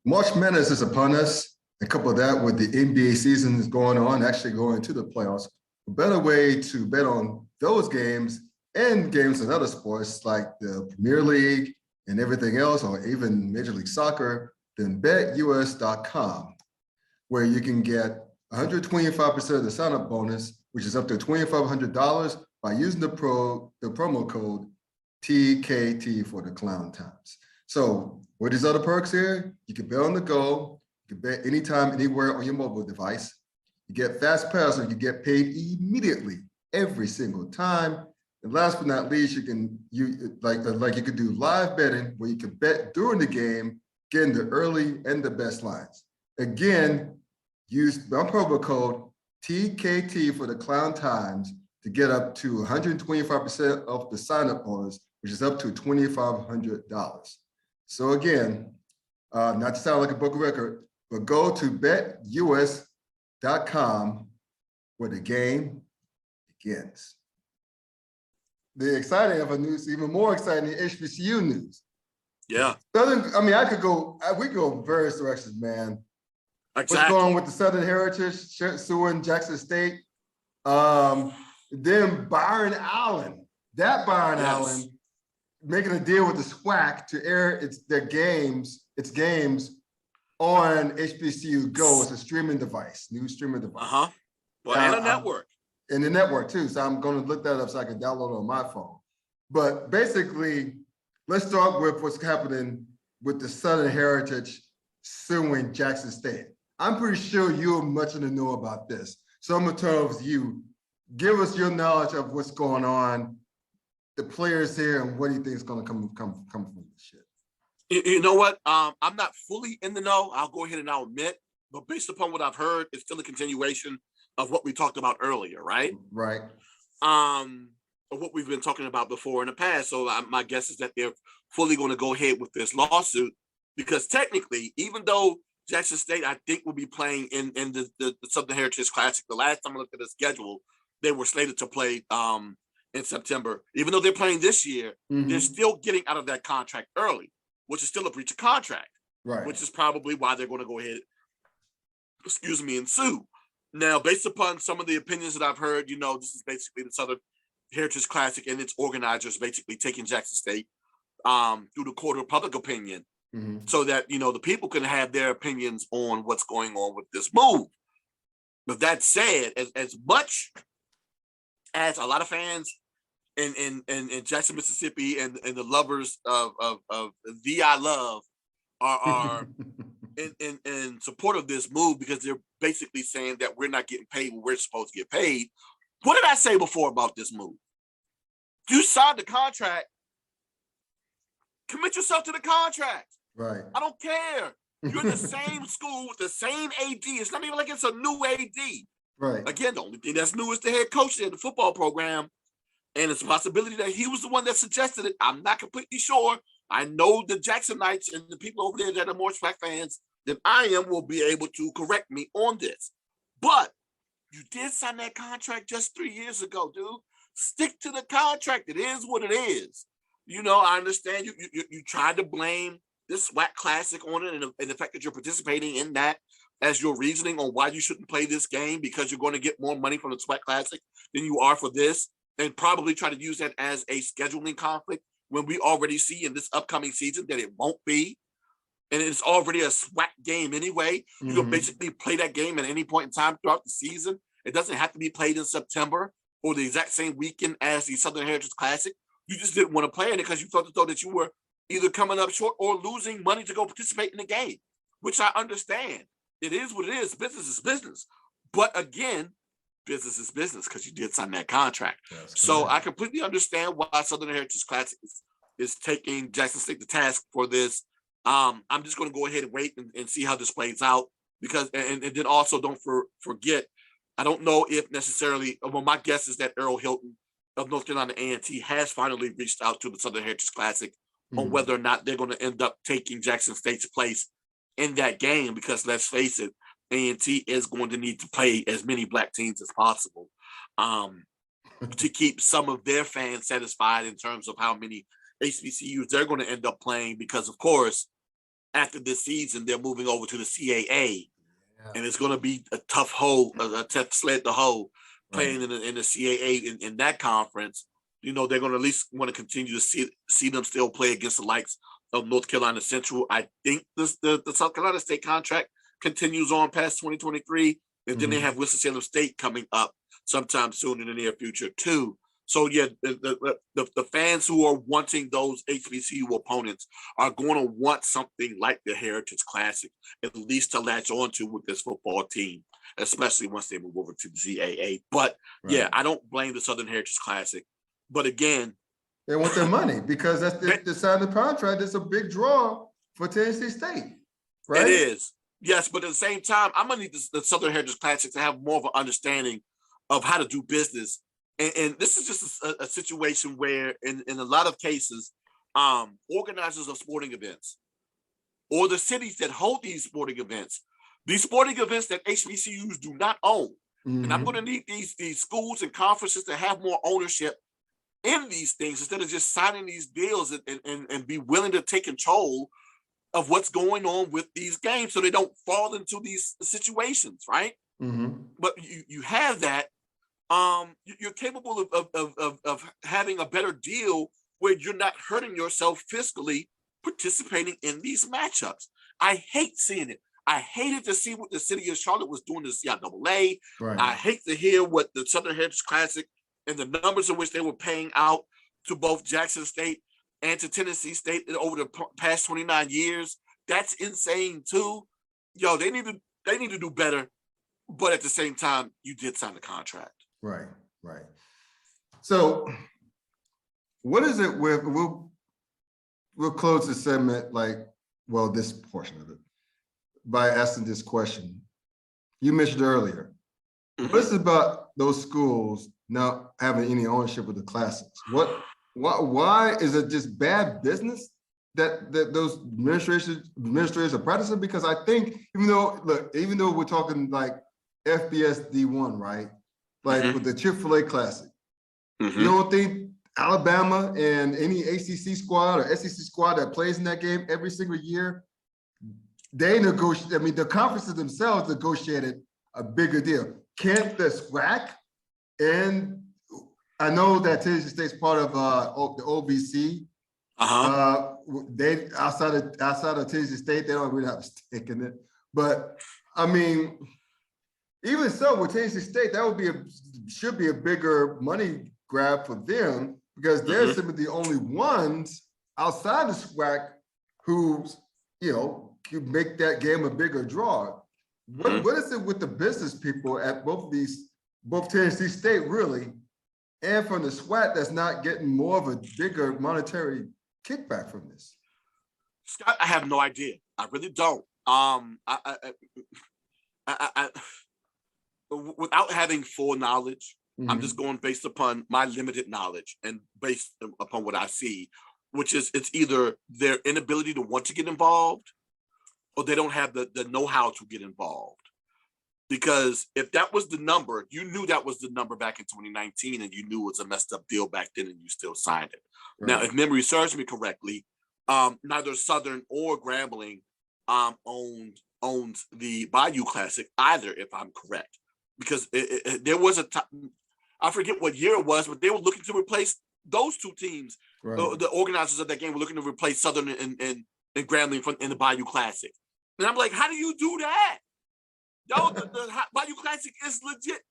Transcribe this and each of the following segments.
March Madness is upon us. And couple that with the NBA season is going on, actually going to the playoffs. A better way to bet on those games and games in other sports like the Premier League and everything else, or even Major League Soccer, than betus.com, where you can get 125% of the sign-up bonus, which is up to $2,500 by using the promo code TKT for the Klown Times. So what are these other perks here? You can bet on the go. You can bet anytime, anywhere on your mobile device. You get fast pass, or you get paid immediately every single time. And last but not least, you can you could do live betting where you can bet during the game, getting the early and the best lines. Again, use my promo code TKT for the Klown Times to get up to 125% of the sign-up bonus, which is up to $2,500. So again, not to sound like a broken record, but go to betus.com where the game begins. The exciting of a news, even more exciting, HBCU news. Yeah. I could go, we go various directions, man. Exactly. What's going on with the Southern Heritage, suing Jackson State? Then Byron Allen, Allen, making a deal with the SWAC to air its games on HBCU Go. It's a streaming device, new streaming device. Well, and a network. And the network too. So I'm going to look that up so I can download it on my phone. But basically, let's start with what's happening with the Southern Heritage suing Jackson State. I'm pretty sure you're much in the know about this. So I'm going to turn it over to you. Give us your knowledge of what's going on, the players here, and what do you think is going to come from this shit? You know what? I'm not fully in the know. I'll go ahead and I'll admit, but based upon what I've heard, it's still a continuation of what we talked about earlier, right? Right. Of what we've been talking about before in the past. So my guess is that they're fully going to go ahead with this lawsuit, because technically, even though Jackson State, I think, will be playing in the Southern Heritage Classic, the last time I looked at the schedule, they were slated to play in September. Even though they're playing this year, they're still getting out of that contract early, which is still a breach of contract, right? Which is probably why they're going to go ahead, and sue. Now, based upon some of the opinions that I've heard, this is basically the Southern Heritage Classic and its organizers basically taking Jackson State through the court of public opinion, so that, the people can have their opinions on what's going on with this move. But that said, as much as a lot of fans in Jackson, Mississippi, and the lovers of VI love are in support of this move, because they're basically saying that we're not getting paid when we're supposed to get paid. What did I say before about this move? You signed the contract. Commit yourself to the contract. Right. I don't care. You're in the same school with the same AD. It's not even like it's a new AD. Right. Again, the only thing that's new is the head coach there, the football program. And it's a possibility that he was the one that suggested it. I'm not completely sure. I know the Jacksonites and the people over there that are more SWAC fans than I am will be able to correct me on this. But you did sign that contract just 3 years ago, dude. Stick to the contract. It is what it is. I understand you tried to blame this SWAC Classic on it, and the fact that you're participating in that as your reasoning on why you shouldn't play this game, because you're going to get more money from the SWAC Classic than you are for this, and probably try to use that as a scheduling conflict, when we already see in this upcoming season that it won't be. And it's already a SWAC game anyway. You can basically play that game at any point in time throughout the season. It doesn't have to be played in September or the exact same weekend as the Southern Heritage Classic. You just didn't want to play in it because you thought that you were either coming up short or losing money to go participate in the game, which I understand. It is what it is. Business is business. But again, business is business, because you did sign that contract. So I completely understand why Southern Heritage Classic is taking Jackson State to task for this. I'm just going to go ahead and wait and see how this plays out, because and then also don't forget, I don't know if necessarily, well, my guess is that Earl Hilton of North Carolina A&T has finally reached out to the Southern Heritage Classic on whether or not they're going to end up taking Jackson State's place in that game, because let's face it, A&T is going to need to play as many Black teams as possible to keep some of their fans satisfied in terms of how many HBCUs they're going to end up playing, because of course after this season, they're moving over to the CAA. Yeah. And it's going to be a tough sled to hoe playing in the CAA in that conference. You know, they're going to at least want to continue to see them still play against the likes of North Carolina Central. I think the South Carolina State contract continues on past 2023. And then they have Winston-Salem State coming up sometime soon in the near future too. So yeah, the fans who are wanting those HBCU opponents are going to want something like the Heritage Classic, at least to latch onto with this football team, especially once they move over to the CAA. But yeah, I don't blame the Southern Heritage Classic. But again, they want their money because that's the sign of the contract. It's a big draw for Tennessee State, right? It is. Yes, but at the same time, I'm going to need the Southern Heritage Classic to have more of an understanding of how to do business. And this is just a situation where, in a lot of cases, organizers of sporting events or the cities that hold these sporting events that HBCUs do not own. And I'm going to need these schools and conferences to have more ownership in these things instead of just signing these deals and be willing to take control of what's going on with these games so they don't fall into these situations, right? But you have that. You're capable of having a better deal where you're not hurting yourself fiscally participating in these matchups. I hate seeing it. I hated to see what the city of Charlotte was doing to the CIAA. I hate to hear what the Southern Heritage Classic and the numbers in which they were paying out to both Jackson State and to Tennessee State over the past 29 years. That's insane too. Yo, they need to do better. But at the same time, you did sign the contract. Right. So what is it with, we'll close the segment this portion of it by asking this question. You mentioned earlier, what is it about those schools not having any ownership of the classics? Why is it just bad business that those administrators are practicing? Because I think even though we're talking like FBS D1, right? Like with the Chick-fil-A Classic, you don't think Alabama and any ACC squad or SEC squad that plays in that game every single year, they negotiate? I mean, the conferences themselves negotiated a bigger deal. Can't the SWAC, and I know that Tennessee State's part of the OVC. They outside of Tennessee State, they don't really have a stake in it. But I mean, even so, with Tennessee State, that should be a bigger money grab for them because they're some of the only ones outside the SWAC who, could make that game a bigger draw. What is it with the business people at both Tennessee State really, and from the SWAC that's not getting more of a bigger monetary kickback from this? Scott, I have no idea. I really don't. Without having full knowledge, I'm just going based upon my limited knowledge and based upon what I see, which is it's either their inability to want to get involved or they don't have the know-how to get involved. Because if that was the number, you knew that was the number back in 2019 and you knew it was a messed up deal back then and you still signed it. Right. Now, if memory serves me correctly, neither Southern or Grambling owns the Bayou Classic either, if I'm correct. Because there was a time, I forget what year it was, but they were looking to replace those two teams. Right. The organizers of that game were looking to replace Southern and Grambling in the Bayou Classic. And I'm like, how do you do that? Yo, the Bayou Classic is legit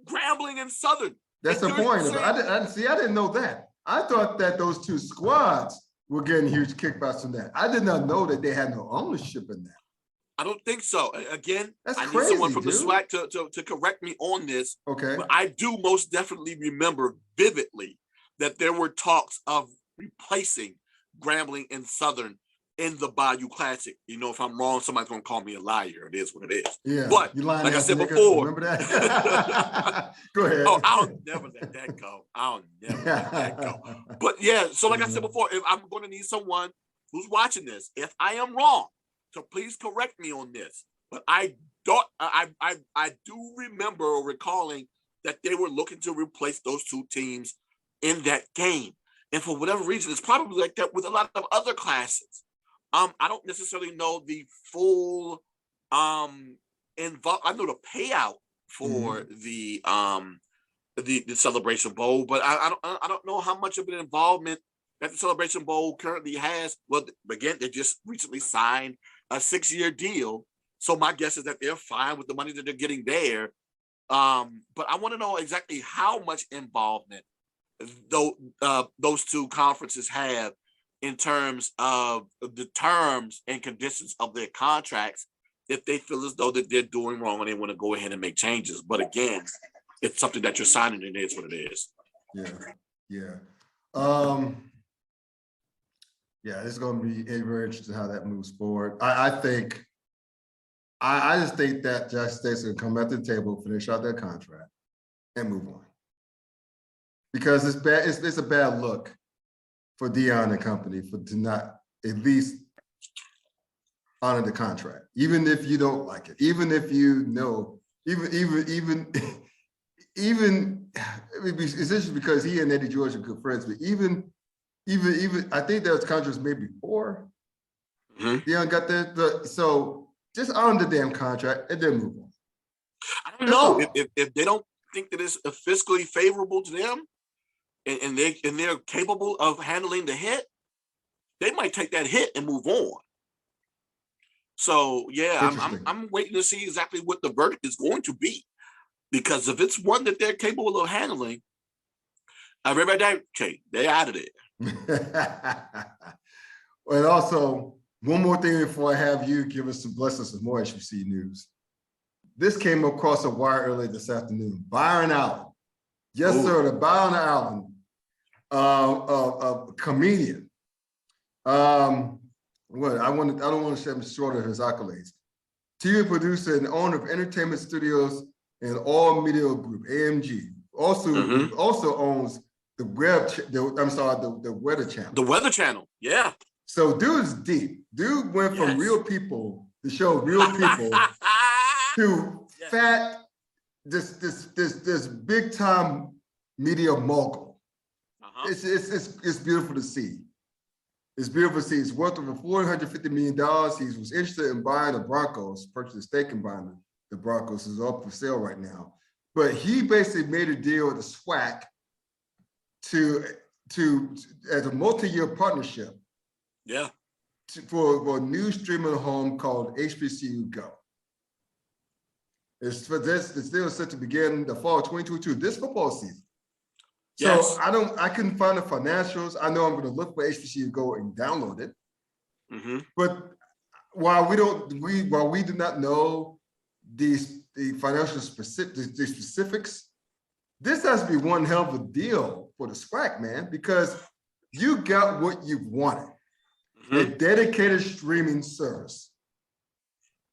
Grambling and Southern. That's the point. I didn't know that. I thought that those two squads were getting huge kickbacks from that. I did not know that they had no ownership in that. I don't think so. Again, that's I crazy, need someone from dude. the SWAC to correct me on this. Okay. But I do most definitely remember vividly that there were talks of replacing Grambling and Southern in the Bayou Classic. If I'm wrong, somebody's gonna call me a liar. It is what it is. Yeah. But like I said before, remember that? Go ahead. Oh, I'll never let that go. But yeah, so like I said before, if I'm going to need someone who's watching this, if I am wrong, so please correct me on this. But I do remember or recalling that they were looking to replace those two teams in that game. And for whatever reason, it's probably like that with a lot of other classes. I don't necessarily know the full involve. I know the payout for the Celebration Bowl, but I don't know how much of an involvement that the Celebration Bowl currently has. Well, again, they just recently signed a 6-year deal, so my guess is that they're fine with the money that they're getting there. But I want to know exactly how much involvement those two conferences have in terms of the terms and conditions of their contracts, if they feel as though that they're doing wrong and they want to go ahead and make changes. But again, it's something that you're signing, and it is what it is. Yeah. Yeah, it's going to be very interesting how that moves forward. I think, I just think that Jackson State's going to come back to the table, finish out their contract, and move on. Because it's bad. It's a bad look for Deion and company to not at least honor the contract, even if you don't like it, even if you know, even it's interesting because he and Eddie George are good friends, but even I think there was contracts maybe before Deion got there. So just honor the damn contract and then move on. I don't know if they don't think that it's fiscally favorable to them, and they're capable of handling the hit, they might take that hit and move on. So yeah, I'm waiting to see exactly what the verdict is going to be, because if it's one that they're capable of handling, everybody, okay, they're out of there. And also, one more thing before I have you give us some more HBCU news. This came across a wire earlier this afternoon. Byron Allen, yes sir, the Byron Allen, a comedian. I don't want to shut him short of his accolades. TV producer and owner of entertainment studios and All Media Group, AMG. Also owns the Weather Channel. The Weather Channel, yeah. So dude's deep. Dude went from real people to show real people to fat, this big time media mogul. It's beautiful to see. It's beautiful to see. It's worth over $450 million. He was interested in buying the Broncos, purchased a stake in buying the Broncos. Is up for sale right now. But he basically made a deal with the SWAC to as a multi-year partnership. Yeah. For a new streaming home called HBCU Go. It's still set to begin the fall of 2022, this football season. So I couldn't find the financials. I know I'm going to look for HBCU Go and download it. But while we do not know the financial specifics, this has to be one hell of a deal for the SWAC, man, because you got what you wanted. A dedicated streaming service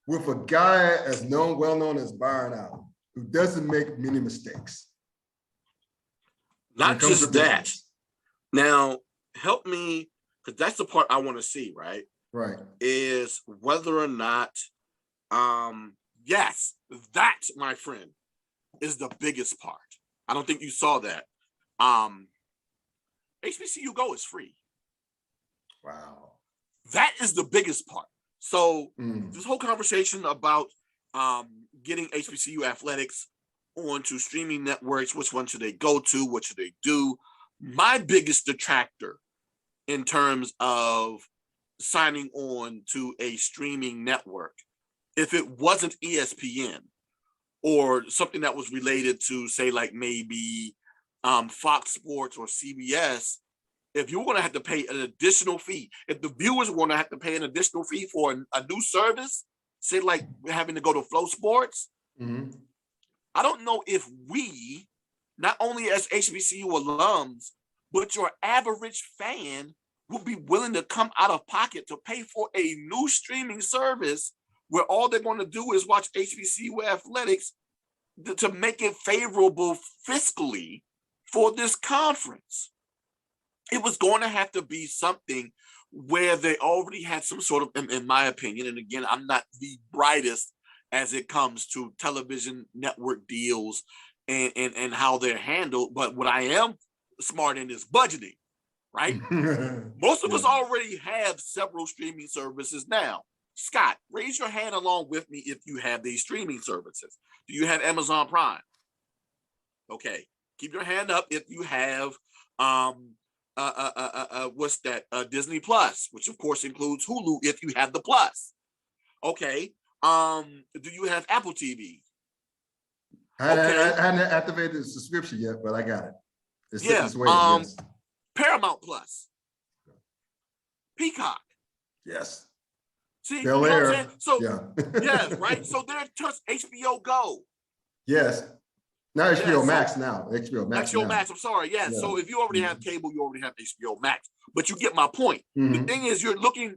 with a guy well known as Byron Allen, who doesn't make many mistakes. Not just that. Now, help me, because that's the part I want to see, right? Right. Is whether or not, yes, that, my friend, is the biggest part. I don't think you saw that. HBCU Go is free. Wow. That is the biggest part. So this whole conversation about getting HBCU athletics onto streaming networks, which one should they go to? What should they do? My biggest detractor in terms of signing on to a streaming network, if it wasn't ESPN or something that was related to, say, like maybe Fox Sports or CBS, if you're going to have to pay an additional fee, if the viewers are going to have to pay an additional fee for a new service, say like having to go to Flow Sports, I don't know if we, not only as HBCU alums, but your average fan will be willing to come out of pocket to pay for a new streaming service where all they're going to do is watch HBCU athletics to make it favorable fiscally for this conference. It was going to have to be something where they already had some sort of, in my opinion, and again, I'm not the brightest as it comes to television network deals and how they're handled, but what I am smart in is budgeting. right? Most of us already have several streaming services now. Scott, raise your hand along with me if you have these streaming services. Do you have Amazon Prime? Okay, keep your hand up if you have what's that? Disney Plus, which of course includes Hulu if you have the Plus. Okay. Do you have Apple TV? I hadn't activated the subscription yet, but I got it. It's waiting, yes. Paramount Plus. Peacock. Yes. See, Bel you know Air. what I'm saying? So yeah. yes, right. So there's just HBO Go. Yes. Now HBO Max now. HBO Max. HBO Max, I'm sorry. Yes. Yeah. So if you already have cable, you already have HBO Max. But you get my point. The thing is, you're looking,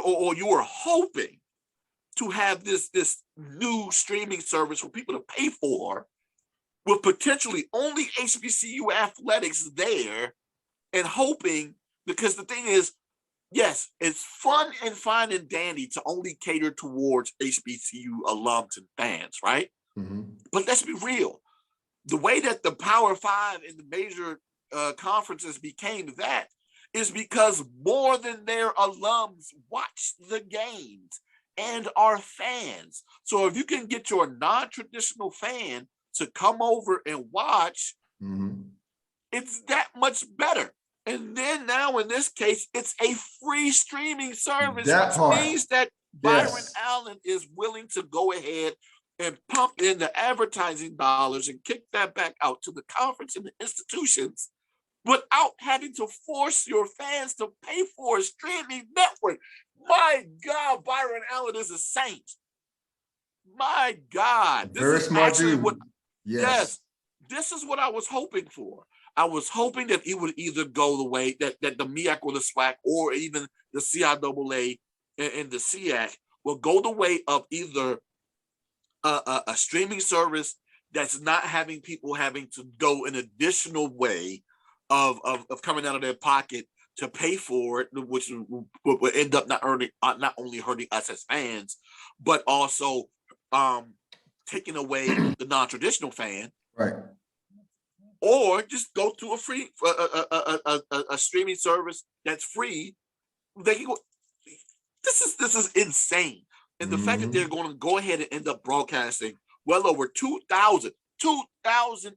or you are hoping to have this new streaming service for people to pay for, with potentially only HBCU athletics there, and hoping, because the thing is, yes, it's fun and fine and dandy to only cater towards HBCU alums and fans, right? But let's be real. The way that the Power Five and the major conferences became that is because more than their alums watch the games and are fans. So if you can get your non-traditional fan to come over and watch, it's that much better. And then now in this case, it's a free streaming service, which means that Byron Allen is willing to go ahead and pump in the advertising dollars and kick that back out to the conference and the institutions without having to force your fans to pay for a streaming network. My God, Byron Allen is a saint. My God. This Very is smart actually dude. what, yes, this is what I was hoping for. I was hoping that he would either go the way that the MEAC or the SWAC, or even the CIAA and the SEAC will go the way of either a streaming service that's not having people having to go an additional way of coming out of their pocket to pay for it, which would end up not only hurting us as fans, but also taking away the non-traditional fan. Right. Or just go to a free a streaming service that's free. They can go. This is insane. And the fact that they're going to go ahead and end up broadcasting well over 2,000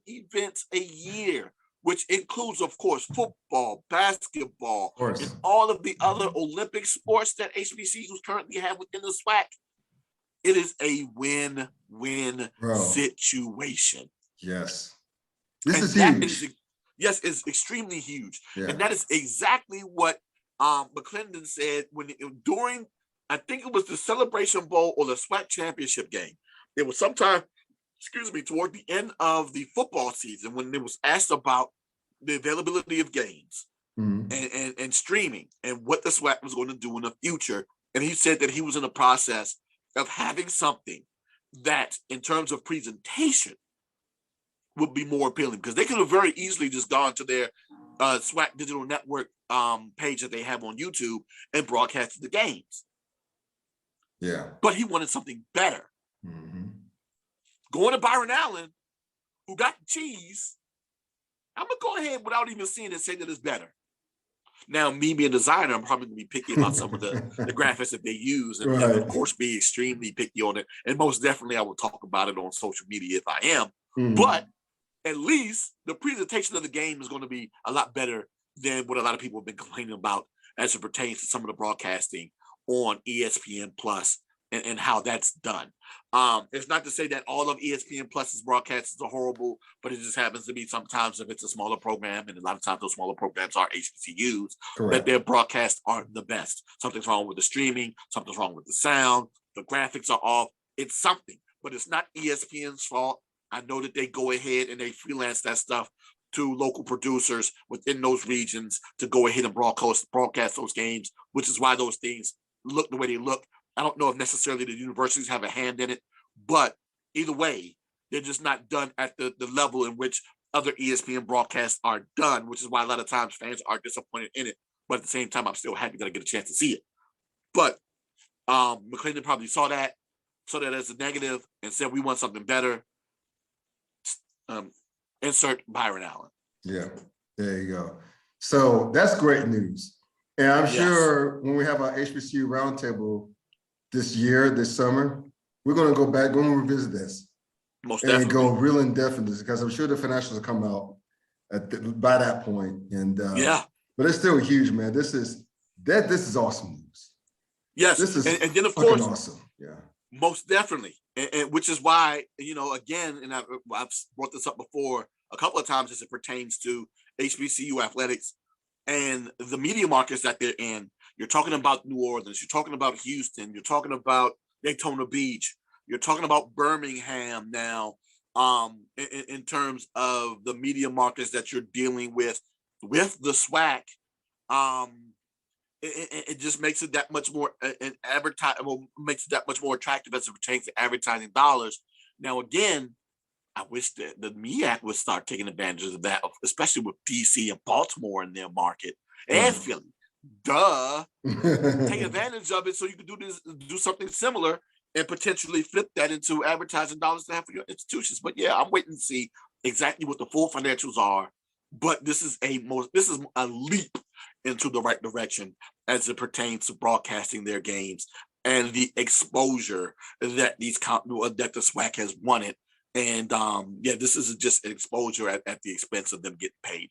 events a year, which includes, of course, football, basketball, and all of the other Olympic sports that HBCUs currently have within the SWAC. It is a win-win situation. Yes. This is huge. Yes, it's extremely huge. Yeah. And that is exactly what McClendon said during, I think it was the Celebration Bowl or the SWAC championship game. It was sometime, toward the end of the football season, when it was asked about the availability of games and streaming and what the SWAC was going to do in the future. And he said that he was in the process of having something that, in terms of presentation, would be more appealing, because they could have very easily just gone to their SWAC digital network page that they have on YouTube and broadcasted the games. Yeah. But he wanted something better. Going to Byron Allen, who got the cheese, I'm going to go ahead without even seeing it say that it's better. Now, me being a designer, I'm probably going to be picky about some of the graphics that they use, and of course be extremely picky on it. And most definitely I will talk about it on social media if I am. But at least the presentation of the game is going to be a lot better than what a lot of people have been complaining about as it pertains to some of the broadcasting on ESPN Plus and how that's done. It's not to say that all of ESPN Plus's broadcasts are horrible, but it just happens to be sometimes if it's a smaller program, and a lot of times those smaller programs are HBCUs, that their broadcasts aren't the best. Something's wrong with the streaming, something's wrong with the sound, the graphics are off. It's something, but it's not ESPN's fault. I know that they go ahead and they freelance that stuff to local producers within those regions to go ahead and broadcast those games, which is why those things look the way they look. I don't know if necessarily the universities have a hand in it, but either way, they're just not done at the level in which other ESPN broadcasts are done, which is why a lot of times fans are disappointed in it. But at the same time, I'm still happy that I get a chance to see it. But McClendon probably saw that as a negative and said, we want something better. Insert Byron Allen. Yeah, there you go. So that's great news. And I'm Yes. sure when we have our HBCU roundtable this summer, we're going to go back, going to revisit this. Most and definitely. go real in depth in this, because I'm sure the financials will come out by that point. And Yeah. but it's still huge, man. This is awesome news. Yes. This is and then of fucking course, awesome. Yeah. most definitely. And which is why, again, and I've brought this up before a couple of times as it pertains to HBCU athletics and the media markets that they're in. You're talking about New Orleans, you're talking about Houston, you're talking about Daytona Beach, you're talking about Birmingham now, in terms of the media markets that you're dealing with the SWAC. It just makes it that much more makes it that much more attractive as it pertains to advertising dollars. Now, again, I wish that the MEAC would start taking advantage of that, especially with DC and Baltimore in their market and Philly. Duh, take advantage of it so you can do something similar and potentially flip that into advertising dollars to have for your institutions. But yeah, I'm waiting to see exactly what the full financials are. But this is a leap into the right direction as it pertains to broadcasting their games and the exposure that that the SWAC has wanted. And yeah, this is just exposure at the expense of them getting paid.